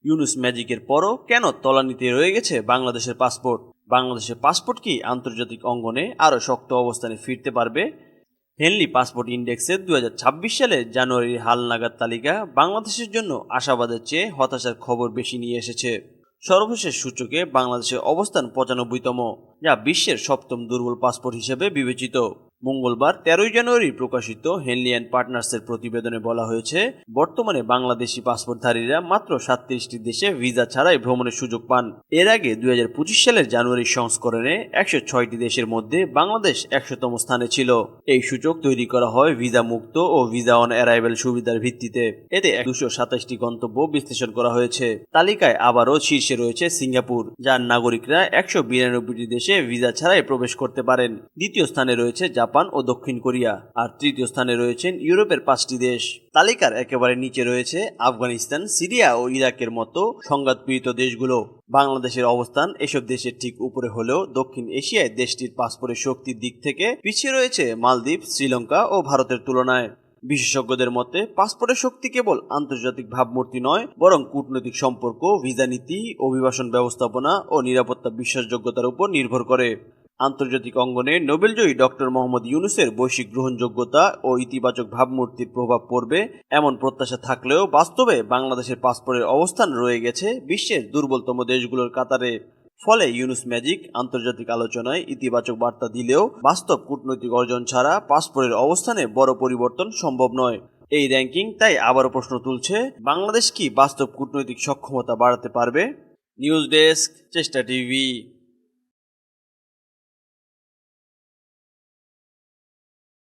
ইউনুস ম্যাজিকের পরও কেন তলানিতে রয়ে গেছে বাংলাদেশের পাসপোর্ট? বাংলাদেশের পাসপোর্ট কি আন্তর্জাতিক অঙ্গনে আরও শক্ত অবস্থানে ফিরতে পারবে? হেনলি পাসপোর্ট ইন্ডেক্সের ২০২৬ সালের জানুয়ারির হালনাগাদ তালিকা বাংলাদেশের জন্য আশাবাদের চেয়ে হতাশার খবর বেশি নিয়ে এসেছে। সর্বশেষ সূচকে বাংলাদেশের অবস্থান ৯৫তম, যা বিশ্বের সপ্তম দুর্বল পাসপোর্ট হিসেবে বিবেচিত। মঙ্গলবার ১৩ জানুয়ারি প্রকাশিত হেনলি অ্যান্ড পার্টনার্সের প্রতিবেদনে বলা হয়েছে, বর্তমানে বাংলাদেশি পাসপোর্টধারীরা মাত্র ৩৭টি দেশে ভিসা ছাড়াই ভ্রমণের সুযোগ পান। এর আগে ২০২৫ সালের জানুয়ারির সংস্করণে ১০৬টি দেশের মধ্যে বাংলাদেশ ১০০তম স্থানে ছিল। এই সূচক তৈরি করা হয় ভিসা মুক্ত ও ভিসা অন অ্যারাইভেল সুবিধার ভিত্তিতে। এতে ২২৭টি গন্তব্য বিশ্লেষণ করা হয়েছে। তালিকায় আবারও শীর্ষে রয়েছে সিঙ্গাপুর, যার নাগরিকরা ১৯২টি দেশে ভিসা ছাড়াই প্রবেশ করতে পারেন। দ্বিতীয় স্থানে রয়েছে জাপান ও দক্ষিণ কোরিয়া, আর তৃতীয় স্থানে রয়েছেন ইউরোপের ৫টি দেশ। তালিকার একেবারে নিচে রয়েছে আফগানিস্তান, সিরিয়া ও ইরাকের মতো সংঘাতপীড়িত দেশগুলো। বাংলাদেশের অবস্থান এসব দেশের ঠিক উপরে হলেও দক্ষিণ এশিয়ায় দেশটির পাসপোর্টের শক্তির দিক থেকে পিছিয়ে রয়েছে মালদ্বীপ, শ্রীলঙ্কা ও ভারতের তুলনায়। বিশেষজ্ঞদের মতে পাসপোর্টের শক্তি কেবল আন্তর্জাতিক ভাবমূর্তি নয়, বরং কূটনৈতিক সম্পর্ক, ভিসা নীতি, অভিবাসন ব্যবস্থাপনা ও নিরাপত্তা বিশ্বাসযোগ্যতার উপর নির্ভর করে। আন্তর্জাতিক অঙ্গনে নোবেলজয়ী ডক্টর মোহাম্মদ ইউনুসের বৈশ্বিক গ্রহণযোগ্যতা ও ইতিবাচক ভাবমূর্তির প্রভাব পড়বে এমন প্রত্যাশা থাকলেও বাস্তবে বাংলাদেশের পাসপোর্টের অবস্থান রয়ে গেছে বিশ্বের দুর্বলতম দেশগুলোর কাতারে। ফলে ইউনুস ম্যাজিক আন্তর্জাতিক আলোচনায় ইতিবাচক বার্তা দিলেও বাস্তব কূটনৈতিক অর্জন ছাড়া পাসপোর্টের অবস্থানে বড় পরিবর্তন সম্ভব নয়। এই র্যাঙ্কিং তাই আবারও প্রশ্ন তুলছে, বাংলাদেশ কি বাস্তব কূটনৈতিক সক্ষমতা বাড়াতে পারবে? নিউজ ডেস্ক, চেষ্টা টিভি।